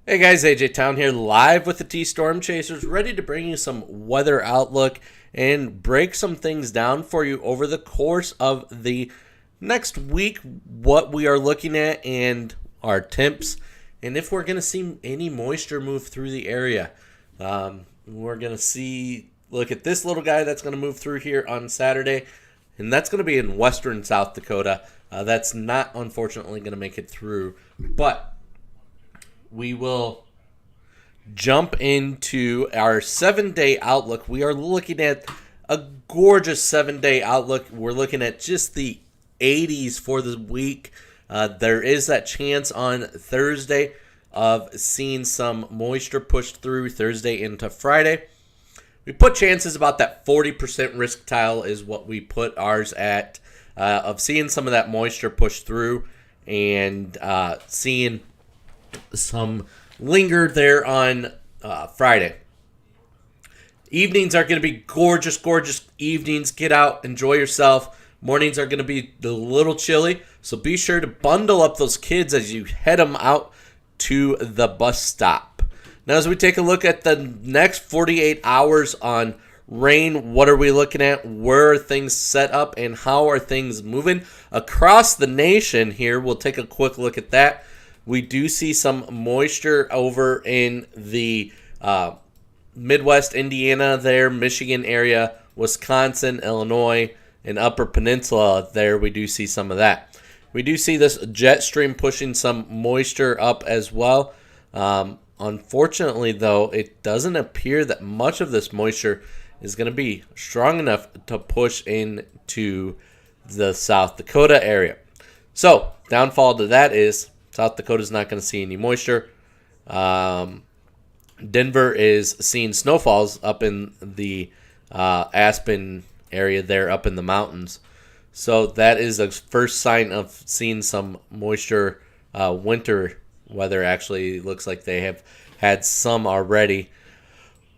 Hey guys, AJ Town here, live with the T-Storm Chasers, ready to bring you some weather outlook and break some things down for you over the course of the next week, what we are looking at and our temps, and if we're going to see any moisture move through the area. We're going to look at this little guy that's going to move through here on Saturday, and that's going to be in western South Dakota. That's not, unfortunately, going to make it through, but we will jump into our 7-day outlook. We are looking at a gorgeous 7-day outlook. We're looking at just the 80s for the week. There is that chance on Thursday of seeing some moisture push through Thursday into Friday. We put chances about that 40% risk tile is what we put ours at, of seeing some of that moisture push through and seeing some linger there on Friday. Evenings are going to be gorgeous, gorgeous evenings. Get out, enjoy yourself. Mornings are going to be a little chilly, so be sure to bundle up those kids as you head them out to the bus stop. Now, as we take a look at the next 48 hours on rain, what are we looking at? Where are things set up, and how are things moving across the nation here? We'll take a quick look at that. We do see some moisture over in the Midwest, Indiana there, Michigan area, Wisconsin, Illinois, and Upper Peninsula there. We do see some of that. We do see this jet stream pushing some moisture up as well. Unfortunately, though, it doesn't appear that much of this moisture is going to be strong enough to push into the South Dakota area. So, downfall to that is South Dakota's not going to see any moisture. Denver is seeing snowfalls up in the Aspen area there, up in the mountains. So that is the first sign of seeing some moisture. Winter weather actually looks like they have had some already.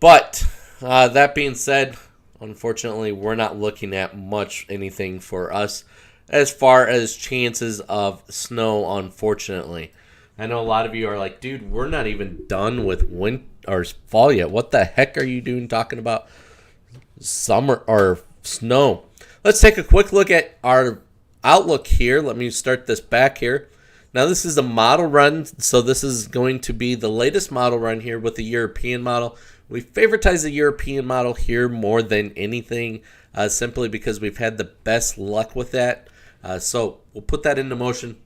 But that being said, unfortunately, we're not looking at much anything for us as far as chances of snow, unfortunately. I know a lot of you are like, dude, we're not even done with winter or fall yet. What the heck are you doing talking about summer or snow? Let's take a quick look at our outlook here. Let me start this back here. Now, this is a model run, so this is going to be the latest model run here with the European model. We favoritize the European model here more than anything, simply because we've had the best luck with that. So we'll put that into motion.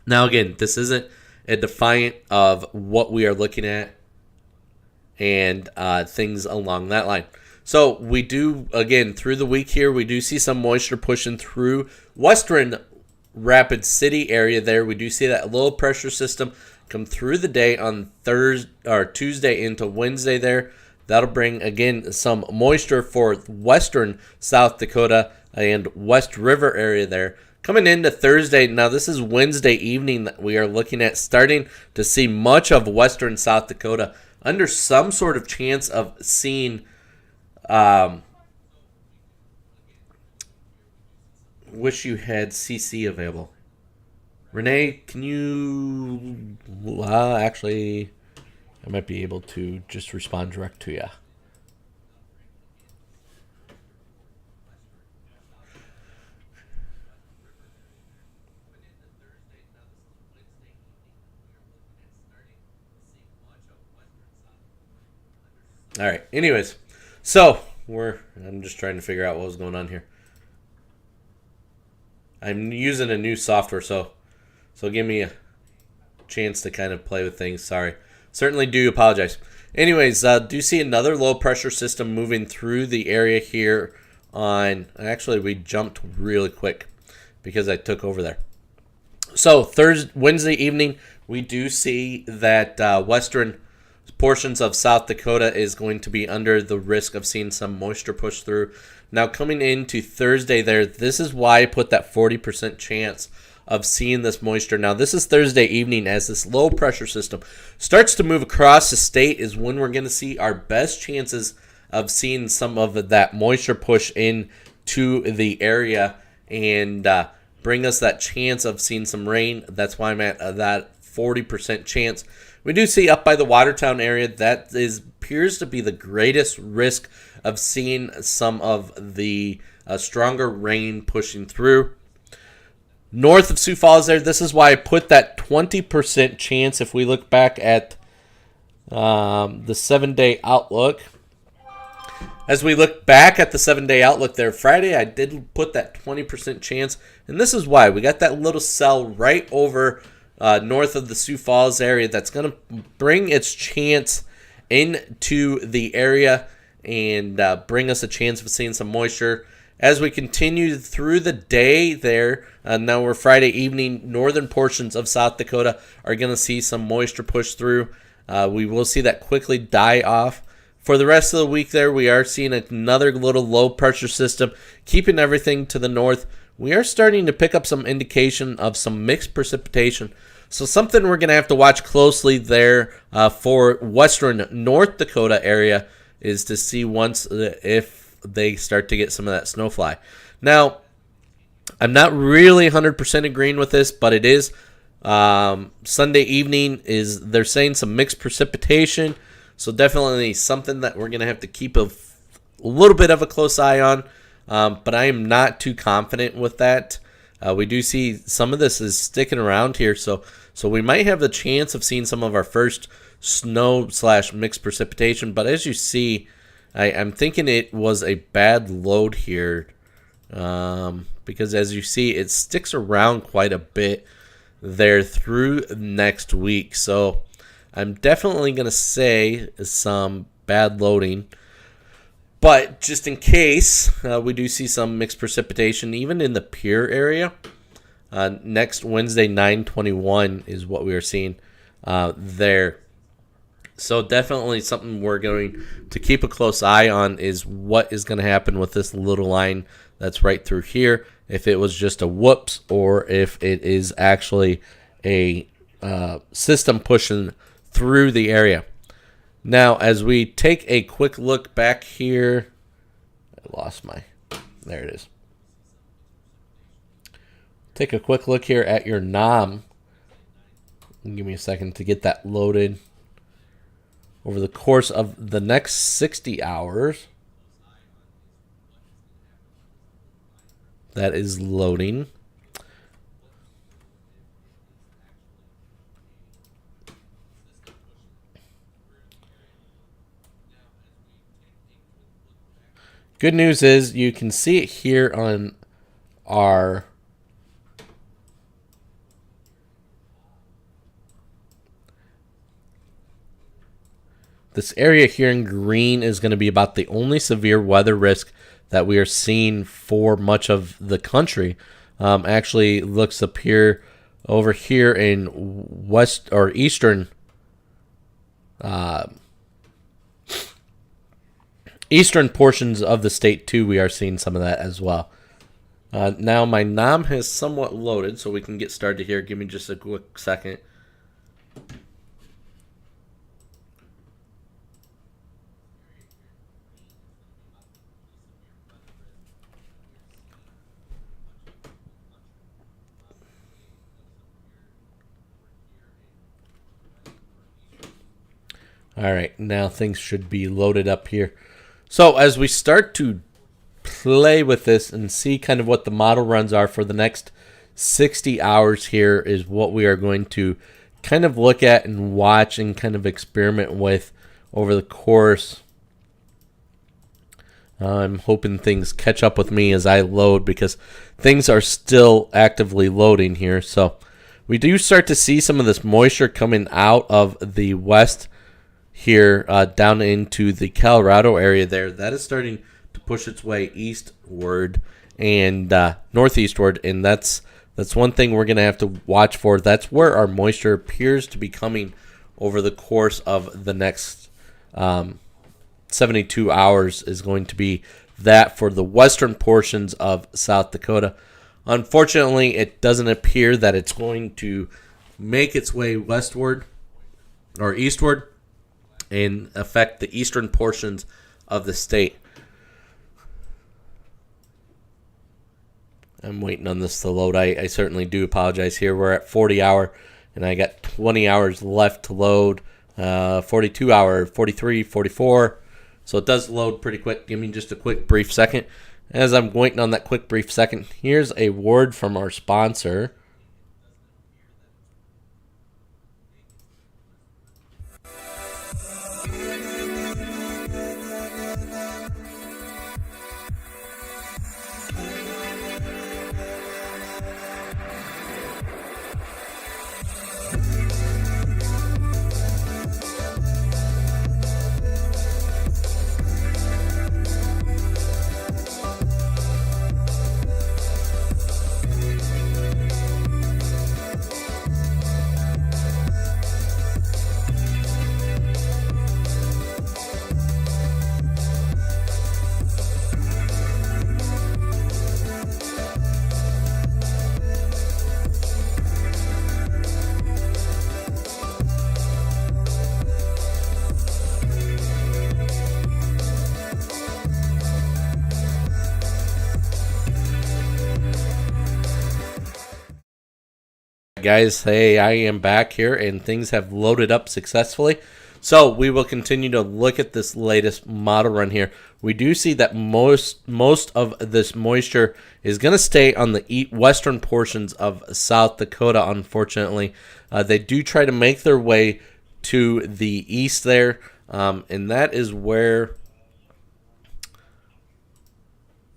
Now, again, this isn't a defiant of what we are looking at and things along that line. So we do, again, through the week here, we do see some moisture pushing through western Rapid City area there. We do see that low pressure system come through the day on Thursday or Tuesday into Wednesday there. That'll bring, again, some moisture for western South Dakota and West River area there. Coming into Thursday, now this is Wednesday evening that we are looking at starting to see much of western South Dakota under some sort of chance of seeing, wish you had CC available. Renee, can you, actually, I might be able to just respond direct to you. All right. Anyways, so I'm just trying to figure out what was going on here. I'm using a new software, so give me a chance to kind of play with things. Sorry. Certainly do apologize. Anyways, do see another low pressure system moving through the area here on, actually we jumped really quick because I took over there. So Wednesday evening, we do see that western portions of South Dakota is going to be under the risk of seeing some moisture push through. Now coming into Thursday there, this is why I put that 40% chance of seeing this moisture. Now this is Thursday evening as this low pressure system starts to move across the state is when we're going to see our best chances of seeing some of that moisture push in to the area. and bring us that chance of seeing some rain. That's why I'm at that 40% chance. We do see up by the Watertown area, that appears to be the greatest risk of seeing some of the stronger rain pushing through. North of Sioux Falls there, this is why I put that 20% chance if we look back at the 7-day outlook. As we look back at the 7-day outlook there, Friday I did put that 20% chance, and this is why. We got that little cell right over north of the Sioux Falls area that's going to bring its chance into the area and bring us a chance of seeing some moisture. As we continue through the day there, now we're Friday evening, northern portions of South Dakota are going to see some moisture push through. We will see that quickly die off. For the rest of the week there, we are seeing another little low pressure system keeping everything to the north. We are starting to pick up some indication of some mixed precipitation. So something we're going to have to watch closely there for western North Dakota area is to see if they start to get some of that snowfly. Now, I'm not really 100% agreeing with this, but it is Sunday evening. They're saying some mixed precipitation. So definitely something that we're going to have to keep a little bit of a close eye on. But I am not too confident with that. We do see some of this is sticking around here. So we might have the chance of seeing some of our first snow/mixed precipitation. But as you see, I'm thinking it was a bad load here. Because as you see, it sticks around quite a bit there through next week. So I'm definitely going to say some bad loading. But just in case, we do see some mixed precipitation, even in the Pierre area. Next Wednesday, 9/21 is what we are seeing there. So definitely something we're going to keep a close eye on is what is going to happen with this little line that's right through here. If it was just a whoops or if it is actually a system pushing through the area. Now, as we take a quick look back here, there it is. Take a quick look here at your NOM. Give me a second to get that loaded. Over the course of the next 60 hours, that is loading. Good news is you can see it here on our this area here in green is going to be about the only severe weather risk that we are seeing for much of the country. Actually looks up here over here in west or eastern eastern portions of the state too. We are seeing some of that as well. Now my NOM has somewhat loaded, so we can get started here. Give me just a quick second. All right, now things should be loaded up here. So as we start to play with this and see kind of what the model runs are for the next 60 hours here is what we are going to kind of look at and watch and kind of experiment with over the course. I'm hoping things catch up with me as I load because things are still actively loading here. So we do start to see some of this moisture coming out of the west here down into the Colorado area there. That is starting to push its way eastward and northeastward, and that's one thing we're going to have to watch for. That's where our moisture appears to be coming over the course of the next 72 hours is going to be that for the western portions of South Dakota. Unfortunately, it doesn't appear that it's going to make its way westward or eastward and affect the eastern portions of the state. I'm waiting on this to load. I certainly do apologize here. We're at 40 hour, and I got 20 hours left to load. 42 hour, 43, 44. So it does load pretty quick. Give me just a quick brief second. As I'm waiting on that quick brief second, here's a word from our sponsor. Guys, hey, I am back here and things have loaded up successfully. So we will continue to look at this latest model run here. We do see that most of this moisture is going to stay on the western portions of South Dakota, unfortunately. They do try to make their way to the east there, and that is where,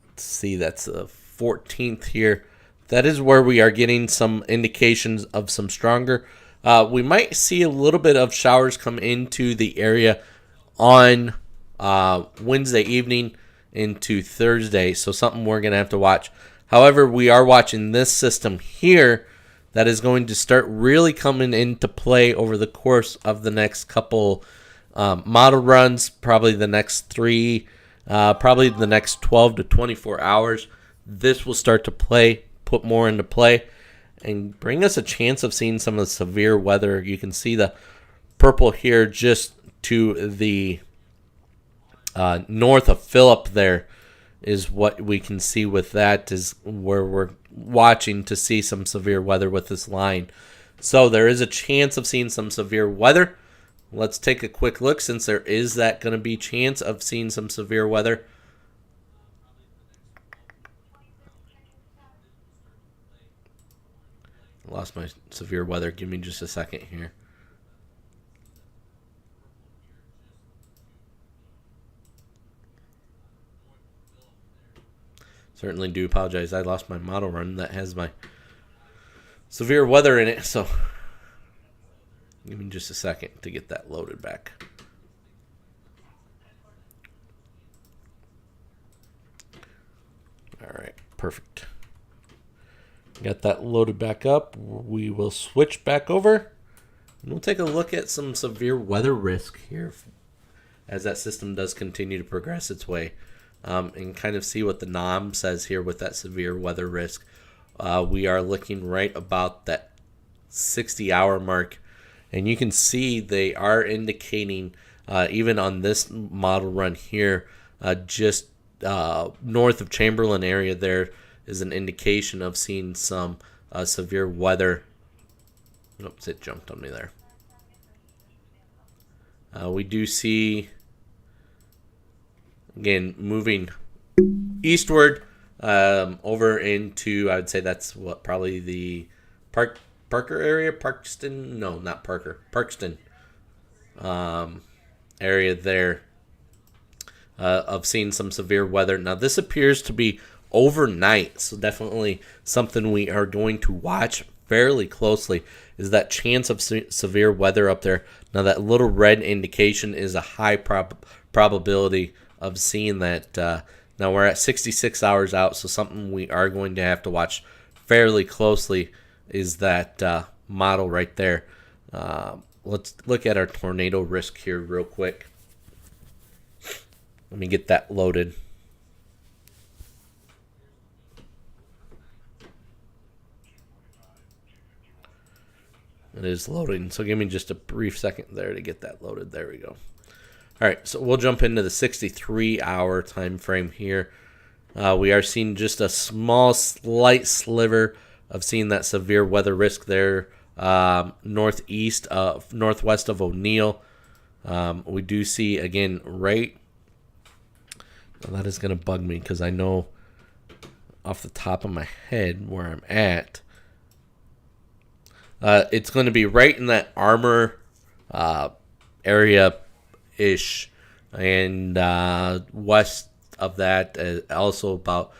let's see, that's the 14th here. That is where we are getting some indications of some stronger. We might see a little bit of showers come into the area on Wednesday evening into Thursday, so something we're going to have to watch. However, we are watching this system here that is going to start really coming into play over the course of the next couple model runs, probably the next 3, probably the next 12 to 24 hours. This will start to put more into play and bring us a chance of seeing some of the severe weather. You can see the purple here just to the north of Phillip there is what we can see with that, is where we're watching to see some severe weather with this line. So there is a chance of seeing some severe weather. Let's take a quick look, since there is that going to be chance of seeing some severe weather. Lost my severe weather. Give me just a second here. Certainly do apologize. I lost my model run that has my severe weather in it. So give me just a second to get that loaded back. All right, perfect. Got that loaded back up. We will switch back over and we'll take a look at some severe weather risk here as that system does continue to progress its way, and kind of see what the NOM says here with that severe weather risk. We are looking right about that 60-hour mark, and you can see they are indicating, even on this model run here, just north of Chamberlain area there, is an indication of seeing some severe weather. Oops, it jumped on me there. We do see, again, moving eastward over into, I would say that's what, probably the Parker area? Parkston? No, not Parker. Parkston area there, of seeing some severe weather. Now, this appears to be overnight, so definitely something we are going to watch fairly closely, is that chance of severe weather up there. Now, that little red indication is a high probability of seeing that. Now, we're at 66 hours out, so something we are going to have to watch fairly closely is that model right there. Let's look at our tornado risk here real quick. Let me get that loaded. It is loading, so give me just a brief second there to get that loaded. There we go. All right, so we'll jump into the 63-hour time frame here. We are seeing just a small, slight sliver of seeing that severe weather risk there, northwest of O'Neill. We do see, again, right. Well, that is going to bug me because I know off the top of my head where I'm at. It's going to be right in that Armour area-ish, and west of that, also about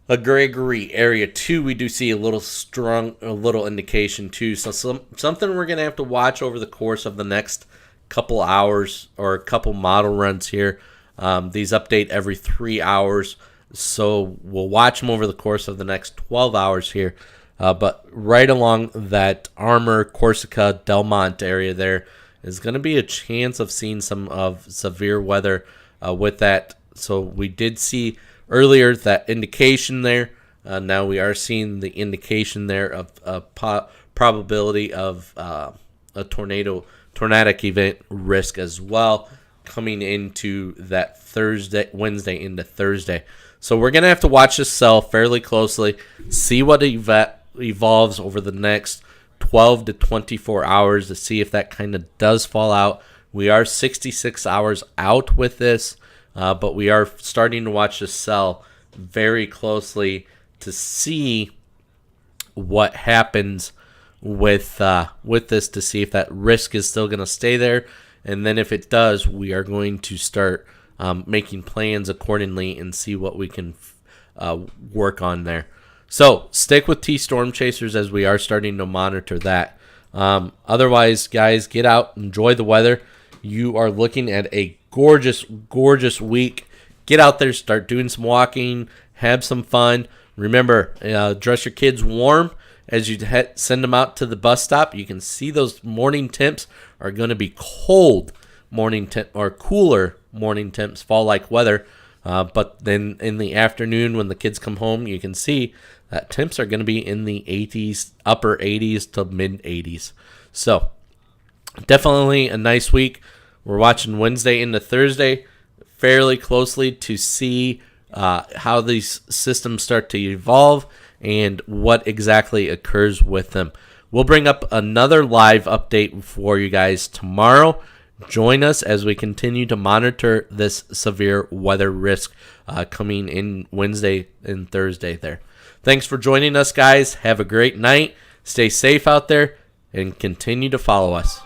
a Gregory area too. We do see a little indication too. So something we're going to have to watch over the course of the next couple hours or a couple model runs here. These update every 3 hours, so we'll watch them over the course of the next 12 hours here. But right along that Armour, Corsica, Delmont area there is going to be a chance of seeing some of severe weather with that. So we did see earlier that indication there. Now we are seeing the indication there of probability of a tornadic event risk as well coming into that Wednesday into Thursday. So we're going to have to watch this cell fairly closely, see what evolves over the next 12 to 24 hours to see if that kind of does fall out. We are 66 hours out with this, but we are starting to watch this cell very closely to see what happens with this, to see if that risk is still going to stay there. And then if it does, we are going to start making plans accordingly and see what we can work on there. So stick with T-Storm Chasers as we are starting to monitor that. Otherwise, guys, get out, enjoy the weather. You are looking at a gorgeous, gorgeous week. Get out there, start doing some walking, have some fun. Remember, dress your kids warm as you send them out to the bus stop. You can see those morning temps are going to be cold morning temp or cooler morning temps, fall-like weather. But then in the afternoon when the kids come home, you can see that temps are going to be in the 80s, upper 80s to mid 80s. So definitely a nice week. We're watching Wednesday into Thursday fairly closely to see how these systems start to evolve and what exactly occurs with them. We'll bring up another live update for you guys tomorrow. Join us as we continue to monitor this severe weather risk coming in Wednesday and Thursday there. Thanks for joining us, guys. Have a great night. Stay safe out there and continue to follow us.